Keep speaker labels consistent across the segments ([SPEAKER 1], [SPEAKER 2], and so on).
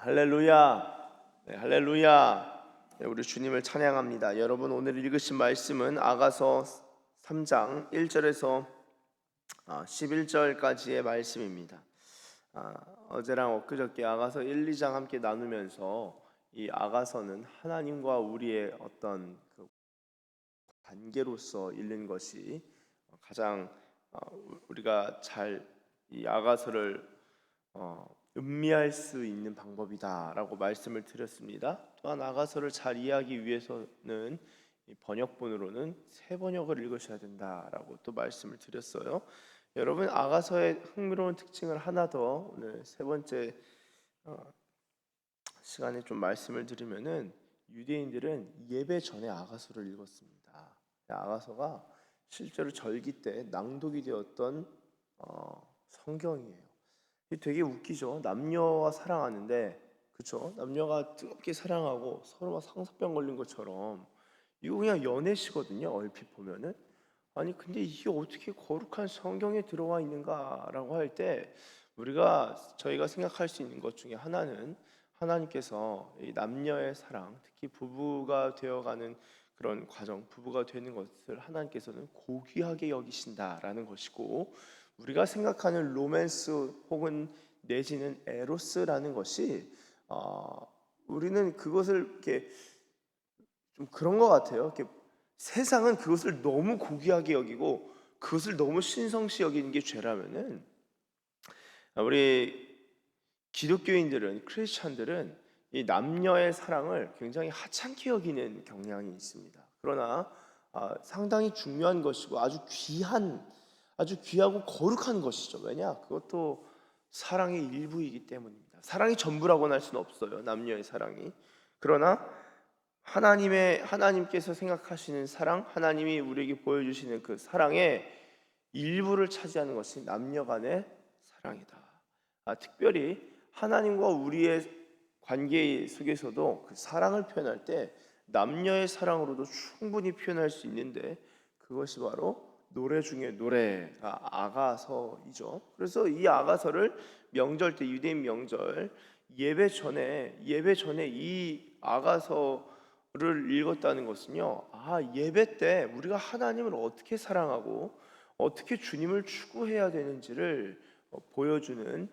[SPEAKER 1] 할렐루야. 네, 할렐루야. 네, 우리 주님을 찬양합니다. 여러분, 오늘 읽으신 말씀은 아가서 3장 1절에서 11절까지의 말씀입니다. 어제랑 엊그저께 아가서 1, 2장 함께 나누면서 이 아가서는 하나님과 우리의 어떤 그 관계로서 읽는 것이 가장 우리가 잘 이 아가서를 음미할 수 있는 방법이다라고 말씀을 드렸습니다. 또한 아가서를 잘 이해하기 위해서는 이 번역본으로는 새 번역을 읽으셔야 된다라고 또 말씀을 드렸어요. 여러분, 아가서의 흥미로운 특징을 하나 더 오늘 세 번째 시간에 좀 말씀을 드리면은, 유대인들은 예배 전에 아가서를 읽었습니다. 아가서가 실제로 절기 때 낭독이 되었던 성경이에요. 되게 웃기죠. 남녀가 사랑하는데, 그렇죠? 남녀가 뜨겁게 사랑하고 서로 막 상사병 걸린 것처럼 이거 그냥 연애시거든요. 얼핏 보면은. 아니 근데 이게 어떻게 거룩한 성경에 들어와 있는가라고 할 때 저희가 생각할 수 있는 것 중에 하나는, 하나님께서 이 남녀의 사랑, 특히 부부가 되어가는 그런 과정, 부부가 되는 것을 하나님께서는 고귀하게 여기신다라는 것이고, 우리가 생각하는 로맨스 혹은 내지는 에로스라는 것이 우리는 그것을 이렇게 좀 그런 것 같아요. 이렇게 세상은 그것을 너무 고귀하게 여기고 그것을 너무 신성시 여기는 게 죄라면은, 우리 기독교인들은, 크리스찬들은 이 남녀의 사랑을 굉장히 하찮게 여기는 경향이 있습니다. 그러나 상당히 중요한 것이고 아주 귀하고 거룩한 것이죠. 왜냐? 그것도 사랑의 일부이기 때문입니다. 사랑이 전부라고는 할 수는 없어요, 남녀의 사랑이. 그러나 하나님께서 생각하시는 사랑, 하나님이 우리에게 보여주시는 그 사랑의 일부를 차지하는 것이 남녀 간의 사랑이다. 특별히 하나님과 우리의 관계 속에서도 그 사랑을 표현할 때 남녀의 사랑으로도 충분히 표현할 수 있는데, 그것이 바로 노래 중에 노래가 아가서이죠. 그래서 이 아가서를 명절 때, 유대인 명절 예배 전에 이 아가서를 읽었다는 것은요, 예배 때 우리가 하나님을 어떻게 사랑하고 어떻게 주님을 추구해야 되는지를 보여주는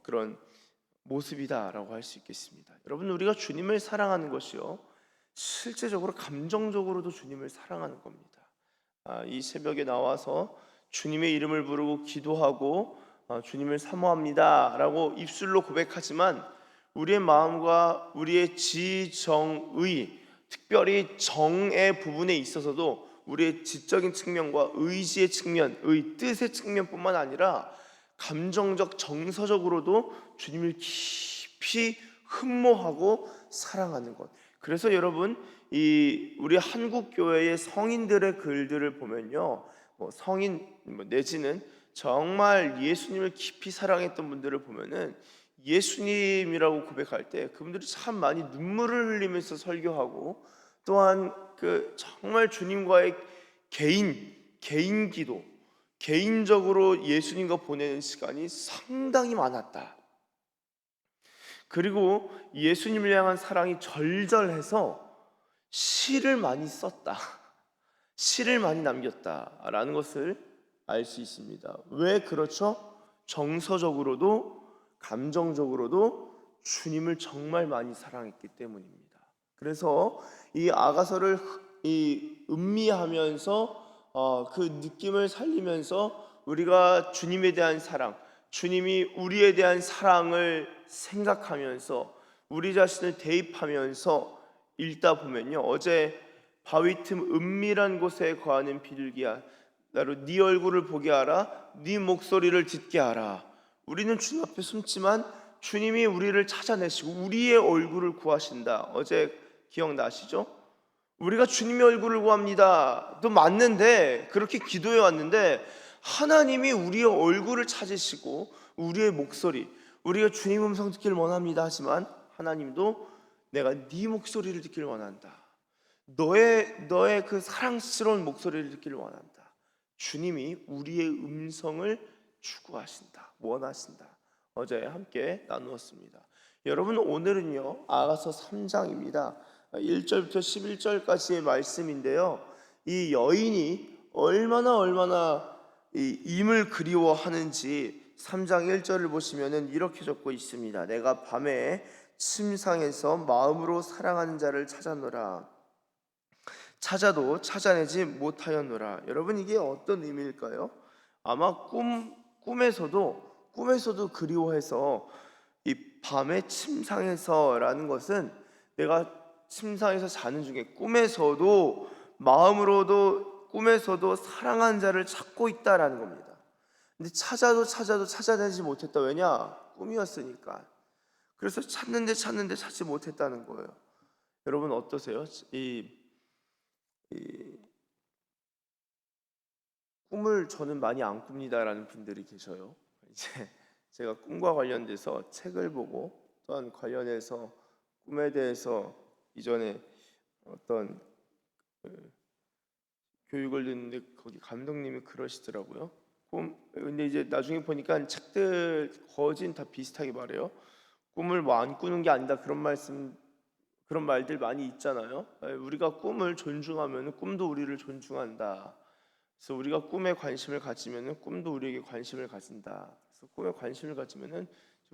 [SPEAKER 1] 그런 모습이다라고 할 수 있겠습니다. 여러분, 우리가 주님을 사랑하는 것이요, 실제적으로 감정적으로도 주님을 사랑하는 겁니다. 이 새벽에 나와서 주님의 이름을 부르고 기도하고 주님을 사모합니다라고 입술로 고백하지만, 우리의 마음과 우리의 지정의, 특별히 정의 부분에 있어서도 우리의 지적인 측면과 의지의 측면, 뜻의 측면뿐만 아니라 감정적, 정서적으로도 주님을 깊이 흠모하고 사랑하는 것. 그래서 여러분, 우리 한국 교회의 성인들의 글들을 보면요, 성인 내지는 정말 예수님을 깊이 사랑했던 분들을 보면은, 예수님이라고 고백할 때 그분들이 참 많이 눈물을 흘리면서 설교하고, 또한 그 정말 주님과의 개인 기도, 개인적으로 예수님과 보내는 시간이 상당히 많았다. 그리고 예수님을 향한 사랑이 절절해서 시를 많이 썼다, 시를 많이 남겼다라는 것을 알 수 있습니다. 왜 그렇죠? 정서적으로도 감정적으로도 주님을 정말 많이 사랑했기 때문입니다. 그래서 이 아가서를 음미하면서 그 느낌을 살리면서 우리가 주님에 대한 사랑, 주님이 우리에 대한 사랑을 생각하면서 우리 자신을 대입하면서 읽다 보면요, 어제 바위 틈 은밀한 곳에 거하는 비둘기야, 나로 네 얼굴을 보게 하라, 네 목소리를 듣게 하라. 우리는 주님 앞에 숨지만 주님이 우리를 찾아내시고 우리의 얼굴을 구하신다. 어제 기억나시죠? 우리가 주님의 얼굴을 구합니다 또 맞는데, 그렇게 기도해 왔는데 하나님이 우리의 얼굴을 찾으시고 우리의 목소리, 우리가 주님 음성 듣기를 원합니다 하지만 하나님도 내가 네 목소리를 듣기를 원한다, 너의 그 사랑스러운 목소리를 듣기를 원한다. 주님이 우리의 음성을 추구하신다, 원하신다. 어제 함께 나누었습니다. 여러분, 오늘은요 아가서 3장입니다. 1절부터 11절까지의 말씀인데요, 이 여인이 얼마나 이 임을 그리워하는지 3장 1절을 보시면은 이렇게 적고 있습니다. 내가 밤에 침상에서 마음으로 사랑하는 자를 찾았노라. 찾아도 찾아내지 못하였노라. 여러분, 이게 어떤 의미일까요? 아마 꿈에서도 그리워해서, 이 밤에 침상에서라는 것은 내가 침상에서 자는 중에 꿈에서도 마음으로도 꿈에서도 사랑하는 자를 찾고 있다라는 겁니다. 근데 찾아도 찾아내지 못했다. 왜냐? 꿈이었으니까. 그래서 찾는데 찾지 못했다는 거예요. 여러분 어떠세요? 이 꿈을 저는 많이 안 꿉니다라는 분들이 계셔요. 이제 제가 꿈과 관련돼서 책을 보고, 또한 관련해서 꿈에 대해서 이전에 어떤 교육을 듣는데 거기 감독님이 그러시더라고요. 근데 이제 나중에 보니까 책들 거진 다 비슷하게 말해요. 꿈을 뭐 안 꾸는 게 아니다, 그런 말들 많이 있잖아요. 우리가 꿈을 존중하면 꿈도 우리를 존중한다. 그래서 우리가 꿈에 관심을 가지면 꿈도 우리에게 관심을 가진다. 그래서 꿈에 관심을 가지면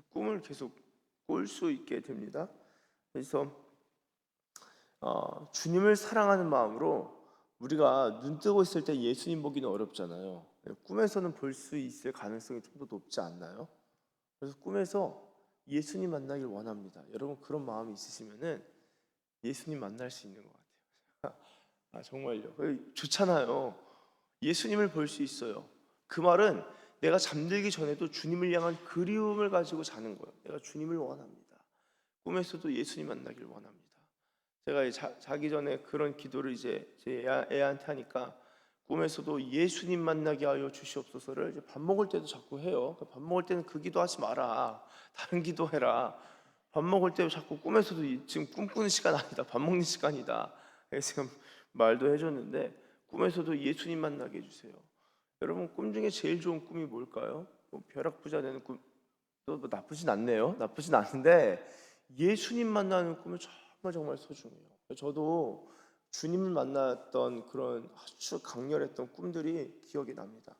[SPEAKER 1] 꿈을 계속 꿀 수 있게 됩니다. 그래서 주님을 사랑하는 마음으로, 우리가 눈 뜨고 있을 때 예수님 보기는 어렵잖아요. 꿈에서는 볼 수 있을 가능성이 좀 더 높지 않나요? 그래서 꿈에서 예수님 만나길 원합니다. 여러분, 그런 마음이 있으시면은 예수님 만날 수 있는 것 같아요. 정말요. 좋잖아요. 예수님을 볼 수 있어요. 그 말은 내가 잠들기 전에도 주님을 향한 그리움을 가지고 자는 거예요. 내가 주님을 원합니다. 꿈에서도 예수님 만나길 원합니다. 제가 자기 전에 그런 기도를 이제 제 애한테 하니까, 꿈에서도 예수님 만나게 하여 주시옵소서를 이제 밥 먹을 때도 자꾸 해요. 밥 먹을 때는 그 기도하지 마라. 다른 기도해라. 밥 먹을 때 자꾸 꿈에서도 지금 꿈꾸는 시간 아니다. 밥 먹는 시간이다. 지금 말도 해줬는데, 꿈에서도 예수님 만나게 해주세요. 여러분, 꿈 중에 제일 좋은 꿈이 뭘까요? 벼락부자 되는 꿈, 또 뭐 나쁘진 않네요. 나쁘진 않은데 예수님 만나는 꿈은 정말 소중해요. 저도 주님을 만났던 그런 아주 강렬했던 꿈들이 기억이 납니다.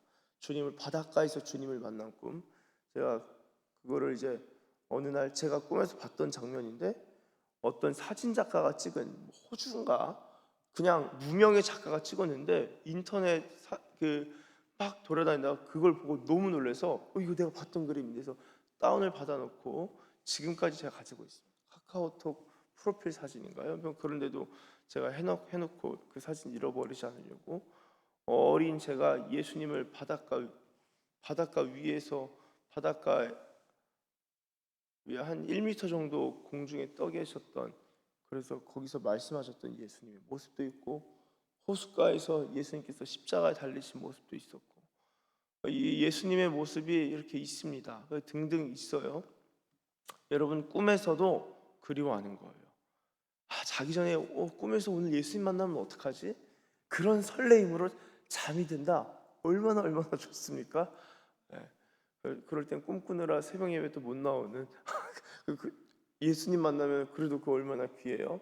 [SPEAKER 1] 바닷가에서 주님을 만난 꿈. 제가 그거를 이제 어느 날 제가 꿈에서 봤던 장면인데, 어떤 사진 작가가 찍은 호주인가, 그냥 무명의 작가가 찍었는데 인터넷 막 돌아다니다가 그걸 보고 너무 놀라서 이거 내가 봤던 그림인데, 그래서 다운을 받아놓고 지금까지 제가 가지고 있습니다. 카카오톡 프로필 사진인가요? 그런데도 제가 해놓고 그 사진 잃어버리지 않으려고, 어린 제가 예수님을 바닷가 위에서, 바닷가 위에 한 1m 정도 공중에 떠 계셨던, 그래서 거기서 말씀하셨던 예수님의 모습도 있고, 호숫가에서 예수님께서 십자가에 달리신 모습도 있었고, 이 예수님의 모습이 이렇게 있습니다. 등등 있어요. 여러분, 꿈에서도 그리워하는 거예요. 자기 전에 꿈에서 오늘 예수님 만나면 어떡하지? 그런 설레임으로 잠이 든다. 얼마나 좋습니까? 그럴 땐 꿈꾸느라 새벽 예배도 못 나오는 예수님 만나면 그래도 그 얼마나 귀해요.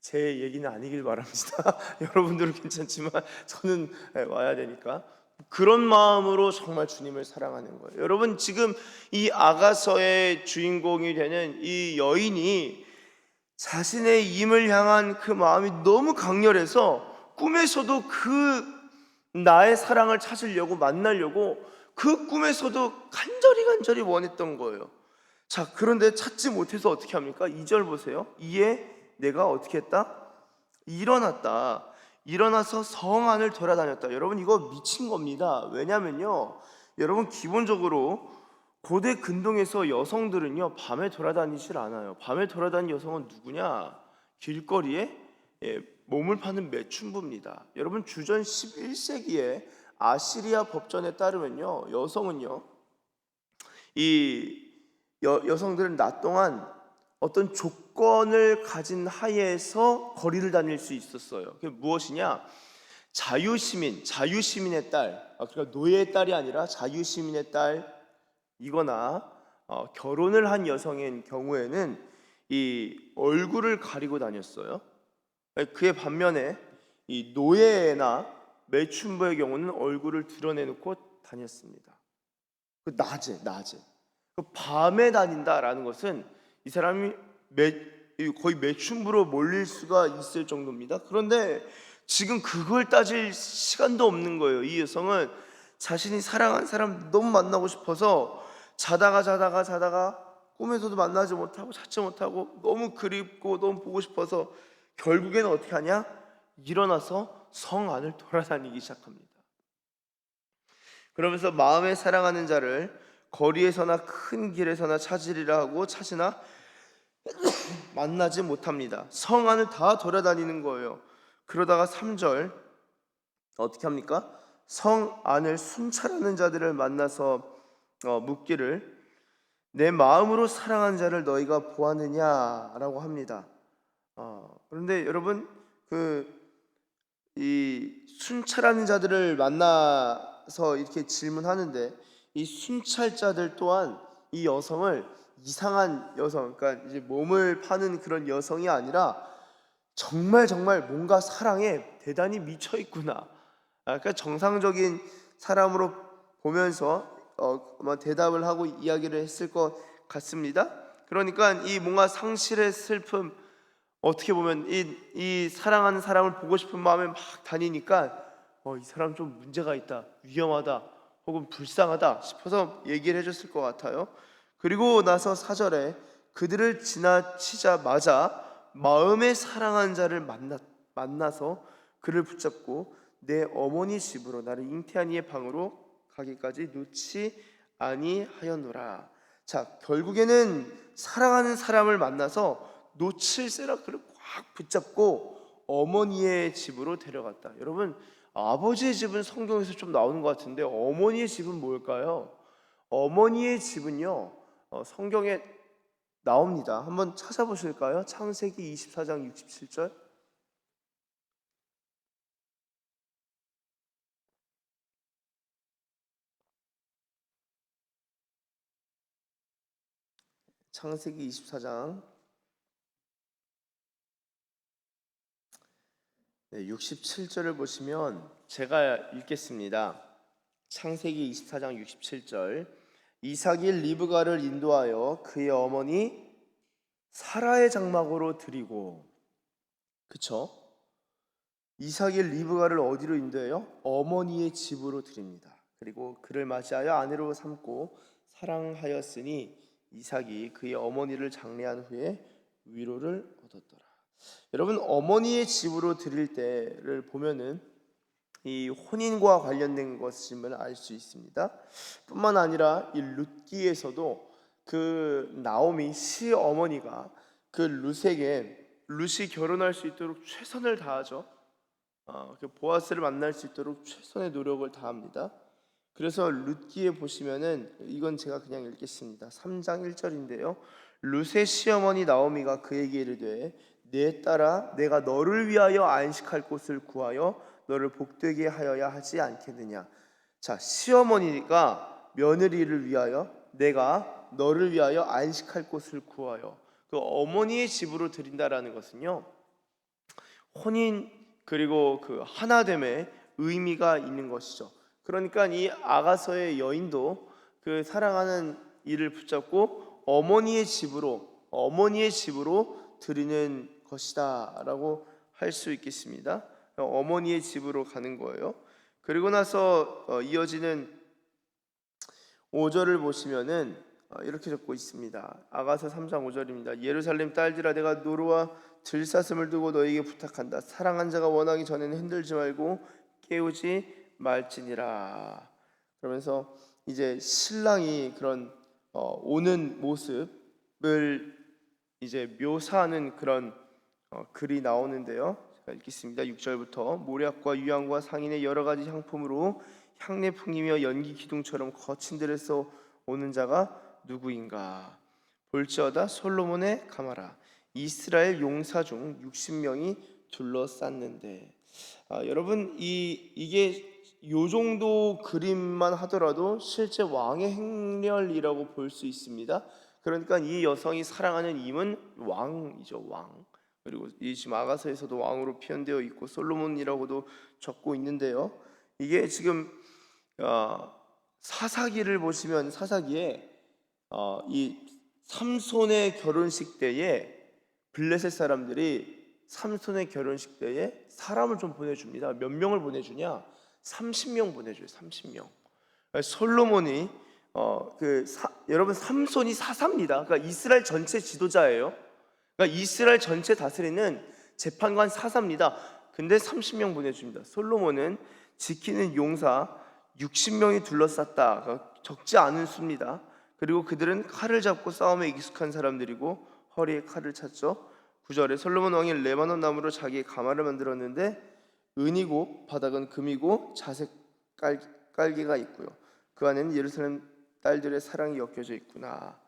[SPEAKER 1] 제 얘기는 아니길 바랍니다. 여러분들은 괜찮지만 저는 와야 되니까. 그런 마음으로 정말 주님을 사랑하는 거예요. 여러분, 지금 이 아가서의 주인공이 되는 이 여인이 자신의 임을 향한 그 마음이 너무 강렬해서 꿈에서도 그 나의 사랑을 찾으려고, 만나려고 그 꿈에서도 간절히 원했던 거예요. 자, 그런데 찾지 못해서 어떻게 합니까? 2절 보세요. 이에 내가 어떻게 했다? 일어나서 성 안을 돌아다녔다. 여러분, 이거 미친 겁니다. 왜냐면요, 여러분, 기본적으로 고대 근동에서 여성들은요 밤에 돌아다니질 않아요. 밤에 돌아다니는 여성은 누구냐? 길거리에 몸을 파는 매춘부입니다. 여러분, 주전 11세기에 아시리아 법전에 따르면요, 여성은요, 여성들은 낮 동안 어떤 조건을 가진 하에서 거리를 다닐 수 있었어요. 그게 무엇이냐? 자유시민의 딸, 그러니까 노예의 딸이 아니라 자유시민의 딸이거나, 결혼을 한 여성의 경우에는 이 얼굴을 가리고 다녔어요. 그의 반면에 이 노예나 매춘부의 경우는 얼굴을 드러내놓고 다녔습니다. 낮에 밤에 다닌다라는 것은 이 사람이 거의 매춘부로 몰릴 수가 있을 정도입니다. 그런데 지금 그걸 따질 시간도 없는 거예요. 이 여성은 자신이 사랑한 사람 너무 만나고 싶어서 자다가 꿈에서도 만나지 못하고 찾지 못하고 너무 그립고 너무 보고 싶어서 결국에는 어떻게 하냐? 일어나서 성 안을 돌아다니기 시작합니다. 그러면서 마음에 사랑하는 자를 거리에서나 큰 길에서나 찾으리라 하고 찾으나 만나지 못합니다. 성 안을 다 돌아다니는 거예요. 그러다가 3절 어떻게 합니까? 성 안을 순찰하는 자들을 만나서 묻기를 내 마음으로 사랑한 자를 너희가 보았느냐라고 합니다. 그런데 여러분 이 순찰하는 자들을 만나서 이렇게 질문하는데 이 순찰자들 또한 이 여성을 이상한 여성, 그러니까 이제 몸을 파는 그런 여성이 아니라 정말 뭔가 사랑에 대단히 미쳐 있구나. 그러니까 정상적인 사람으로 보면서 아마 대답을 하고 이야기를 했을 것 같습니다. 그러니까 이 뭔가 상실의 슬픔, 어떻게 보면 이 사랑하는 사람을 보고 싶은 마음에 막 다니니까 이 사람 좀 문제가 있다, 위험하다, 혹은 불쌍하다 싶어서 얘기를 해줬을 것 같아요. 그리고 나서 4절에 그들을 지나치자마자 마음에 사랑한 자를 만나서 그를 붙잡고 내 어머니 집으로 나를 잉태한 이의 방으로 가기까지 놓지 아니하였노라. 자, 결국에는 사랑하는 사람을 만나서 놓칠세라 그를 꽉 붙잡고 어머니의 집으로 데려갔다. 여러분, 아버지의 집은 성경에서 좀 나오는 것 같은데 어머니의 집은 뭘까요? 어머니의 집은요, 성경에 나옵니다. 한번 찾아보실까요? 창세기 24장 67절. 창세기 24장 67절을 보시면 제가 읽겠습니다. 창세기 24장 67절. 이삭이 리브가를 인도하여 그의 어머니 사라의 장막으로 들이고, 그쵸? 이삭이 리브가를 어디로 인도해요? 어머니의 집으로 드립니다. 그리고 그를 맞이하여 아내로 삼고 사랑하였으니 이삭이 그의 어머니를 장례한 후에 위로를 얻었더라. 여러분, 어머니의 집으로 드릴 때를 보면은 이 혼인과 관련된 것임을 알 수 있습니다. 뿐만 아니라 이 룻기에서도 그 나오미 시어머니가 그 룻이 결혼할 수 있도록 최선을 다하죠. 그 보아스를 만날 수 있도록 최선의 노력을 다합니다. 그래서 룻기에 보시면은 이건 제가 그냥 읽겠습니다. 3장 1절인데요. 룻의 시어머니 나오미가 그에게 이르되 내 딸아 내가 너를 위하여 안식할 곳을 구하여 너를 복되게 하여야 하지 않겠느냐. 자, 시어머니가 며느리를 위하여 내가 너를 위하여 안식할 곳을 구하여 그 어머니의 집으로 드린다라는 것은요, 혼인 그리고 그 하나됨의 의미가 있는 것이죠. 그러니까 이 아가서의 여인도 그 사랑하는 이를 붙잡고 어머니의 집으로 드리는 것이다라고 할 수 있겠습니다. 어머니의 집으로 가는 거예요. 그리고 나서 이어지는 5절을 보시면은 이렇게 적고 있습니다. 아가서 3장 5절입니다. 예루살렘 딸들아 내가 노루와 들사슴을 두고 너에게 부탁한다. 사랑한 자가 원하기 전에는 흔들지 말고 깨우지 말지니라. 그러면서 이제 신랑이 그런 오는 모습을 이제 묘사하는 그런 글이 나오는데요. 제가 읽겠습니다. 6절부터 모략과 유향과 상인의 여러 가지 향품으로 향내 풍기며 연기 기둥처럼 거친 들에서 오는 자가 누구인가? 볼지어다 솔로몬의 가마라 이스라엘 용사 중 60명이 둘러쌌는데, 여러분 이게 요 정도 그림만 하더라도 실제 왕의 행렬이라고 볼 수 있습니다. 그러니까 이 여성이 사랑하는 임은 왕이죠, 왕. 그리고 이 지금 아가서에서도 왕으로 표현되어 있고 솔로몬이라고도 적고 있는데요. 이게 지금 사사기를 보시면 사사기에 이 삼손의 결혼식 때에 블레셋 사람들이 삼손의 결혼식 때에 사람을 좀 보내줍니다. 몇 명을 보내주냐? 30명 보내줘요. 30명. 솔로몬이 여러분 삼손이 사사입니다. 그러니까 이스라엘 전체 지도자예요. 그러니까 이스라엘 전체 다스리는 재판관 사사입니다. 근데 30명 보내줍니다. 솔로몬은 지키는 용사 60명이 둘러쌌다. 그러니까 적지 않은 수입니다. 그리고 그들은 칼을 잡고 싸움에 익숙한 사람들이고 허리에 칼을 찼죠. 9절에 솔로몬 왕이 레바논 나무로 자기의 가마를 만들었는데 은이고 바닥은 금이고 자색 깔개가 있고요. 그 안에는 예루살렘 딸들의 사랑이 엮여져 있구나.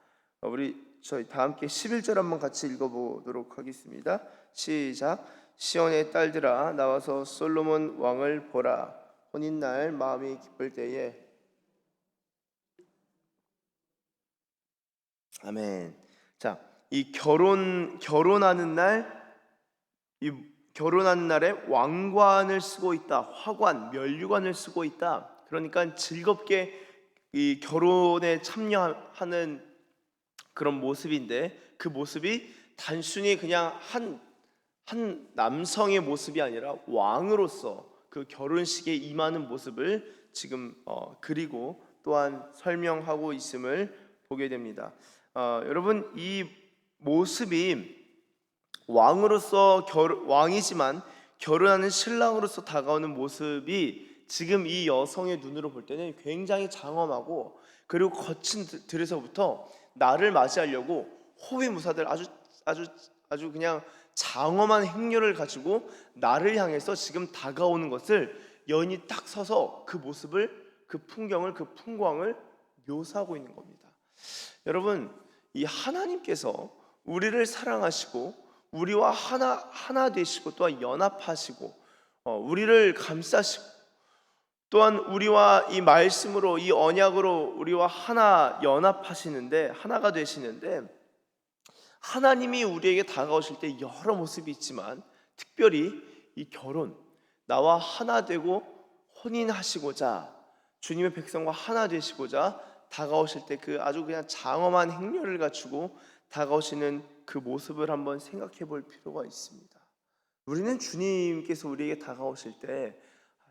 [SPEAKER 1] 저희 다 함께 11절 한번 같이 읽어보도록 하겠습니다. 시작. 시온의 딸들아 나와서 솔로몬 왕을 보라. 혼인날 마음이 기쁠 때에. 아멘. 자, 이 결혼하는 날에 왕관을 쓰고 있다. 화관, 면류관을 쓰고 있다. 그러니까 즐겁게 이 결혼에 참여하는 그런 모습인데, 그 모습이 단순히 그냥 한 남성의 모습이 아니라 왕으로서 그 결혼식에 임하는 모습을 지금 그리고 또한 설명하고 있음을 보게 됩니다. 여러분, 이 모습이 왕으로서 왕이지만 결혼하는 신랑으로서 다가오는 모습이 지금 이 여성의 눈으로 볼 때는 굉장히 장엄하고, 그리고 거친 들에서부터 나를 맞이하려고 호위무사들 아주 그냥 장엄한 행렬을 가지고 나를 향해서 지금 다가오는 것을 여인이 딱 서서 그 모습을, 그 풍경을, 그 풍광을 묘사하고 있는 겁니다. 여러분, 이 하나님께서 우리를 사랑하시고 우리와 하나 되시고 또한 연합하시고 우리를 감싸시고 또한 우리와 이 말씀으로, 이 언약으로 우리와 하나 연합하시는데, 하나가 되시는데, 하나님이 우리에게 다가오실 때 여러 모습이 있지만 특별히 이 결혼, 나와 하나 되고 혼인하시고자 주님의 백성과 하나 되시고자 다가오실 때 그 아주 그냥 장엄한 행렬을 갖추고 다가오시는 그 모습을 한번 생각해 볼 필요가 있습니다. 우리는 주님께서 우리에게 다가오실 때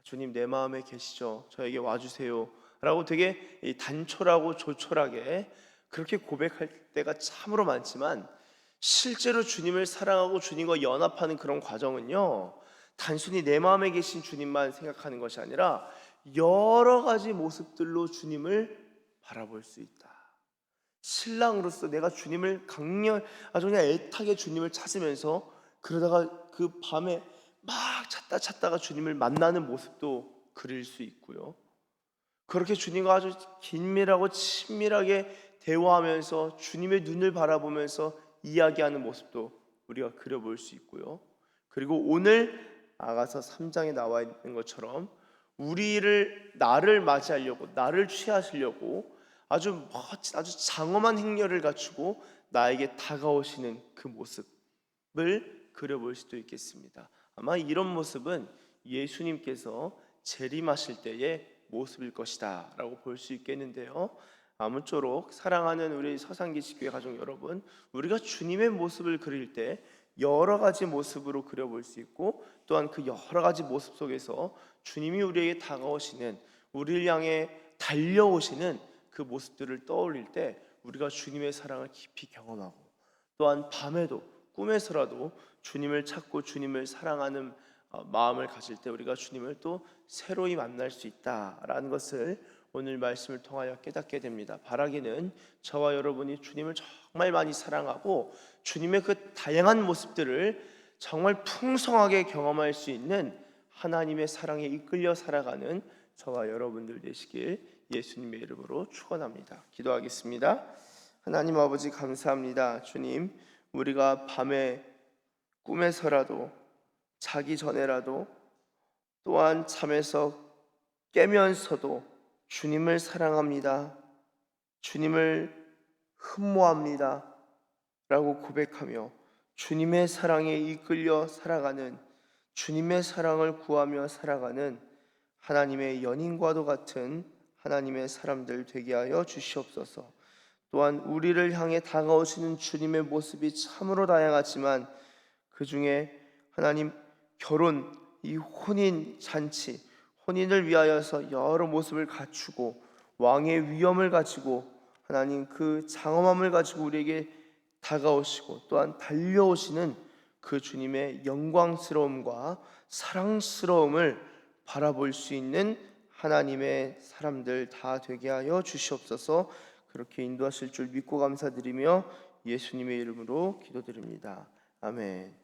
[SPEAKER 1] 주님 내 마음에 계시죠? 저에게 와주세요 라고 되게 단촐하고 조촐하게 그렇게 고백할 때가 참으로 많지만, 실제로 주님을 사랑하고 주님과 연합하는 그런 과정은요, 단순히 내 마음에 계신 주님만 생각하는 것이 아니라 여러 가지 모습들로 주님을 바라볼 수 있다. 신랑으로서 내가 주님을 아주 그냥 애타게 주님을 찾으면서 그러다가 그 밤에 막 찾다가 주님을 만나는 모습도 그릴 수 있고요. 그렇게 주님과 아주 긴밀하고 친밀하게 대화하면서 주님의 눈을 바라보면서 이야기하는 모습도 우리가 그려볼 수 있고요. 그리고 오늘 아가서 3장에 나와 있는 것처럼 나를 맞이하려고, 나를 취하시려고 아주 장엄한 행렬을 갖추고 나에게 다가오시는 그 모습을 그려볼 수도 있겠습니다. 아마 이런 모습은 예수님께서 재림하실 때의 모습일 것이다 라고 볼 수 있겠는데요, 아무쪼록 사랑하는 우리 서산기식교회 가족 여러분, 우리가 주님의 모습을 그릴 때 여러 가지 모습으로 그려볼 수 있고, 또한 그 여러 가지 모습 속에서 주님이 우리에게 다가오시는, 우리를 향해 달려오시는 그 모습들을 떠올릴 때 우리가 주님의 사랑을 깊이 경험하고, 또한 밤에도 꿈에서라도 주님을 찾고 주님을 사랑하는 마음을 가질 때 우리가 주님을 또 새로이 만날 수 있다라는 것을 오늘 말씀을 통하여 깨닫게 됩니다. 바라기는 저와 여러분이 주님을 정말 많이 사랑하고 주님의 그 다양한 모습들을 정말 풍성하게 경험할 수 있는 하나님의 사랑에 이끌려 살아가는 저와 여러분들 되시길 예수님의 이름으로 축원합니다. 기도하겠습니다. 하나님 아버지 감사합니다. 주님, 우리가 밤에 꿈에서라도, 자기 전에라도, 또한 잠에서 깨면서도 주님을 사랑합니다, 주님을 흠모합니다 라고 고백하며 주님의 사랑에 이끌려 살아가는, 주님의 사랑을 구하며 살아가는 하나님의 연인과도 같은 하나님의 사람들 되게 하여 주시옵소서. 또한 우리를 향해 다가오시는 주님의 모습이 참으로 다양하지만 그 중에 하나님, 결혼, 이 혼인 잔치, 혼인을 위하여서 여러 모습을 갖추고 왕의 위엄을 가지고 하나님 그 장엄함을 가지고 우리에게 다가오시고 또한 달려오시는 그 주님의 영광스러움과 사랑스러움을 바라볼 수 있는 하나님의 사람들 다 되게 하여 주시옵소서. 그렇게 인도하실 줄 믿고 감사드리며 예수님의 이름으로 기도드립니다. 아멘.